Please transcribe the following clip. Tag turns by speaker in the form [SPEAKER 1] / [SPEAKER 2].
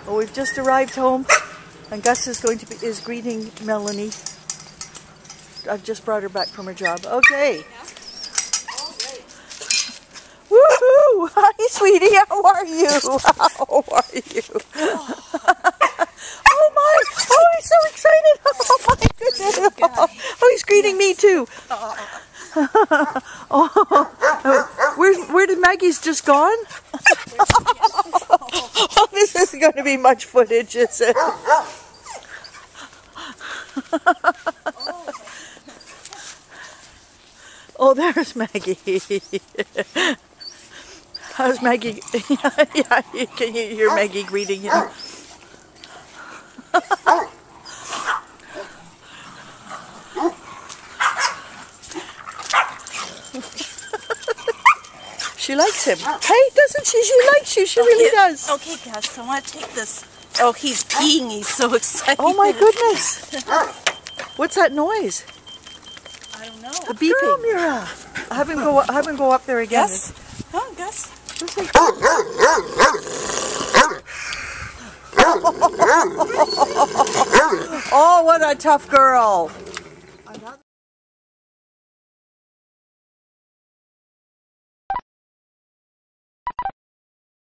[SPEAKER 1] Well, we've just arrived home, and Gus is greeting Melanie. I've just brought her back from her job. Okay. Woohoo! Hi, sweetie. How are you? How are you? Oh my! Oh, he's so excited! Oh my goodness! Oh, he's greeting me too. Oh, where did Maggie's just gone? Oh, this isn't going to be much footage, is it? Oh, there's Maggie. How's Maggie? Yeah, can you hear Maggie greeting you? She likes him. Hey, doesn't she? She likes you. She really does.
[SPEAKER 2] Okay, Gus, I want to take this. Oh, he's peeing. He's so excited.
[SPEAKER 1] Oh my goodness. What's that noise?
[SPEAKER 2] I don't know.
[SPEAKER 1] The beeping. Girl, Mira. Have him go up there again.
[SPEAKER 2] Gus? Oh, Gus.
[SPEAKER 1] Oh, what a tough girl.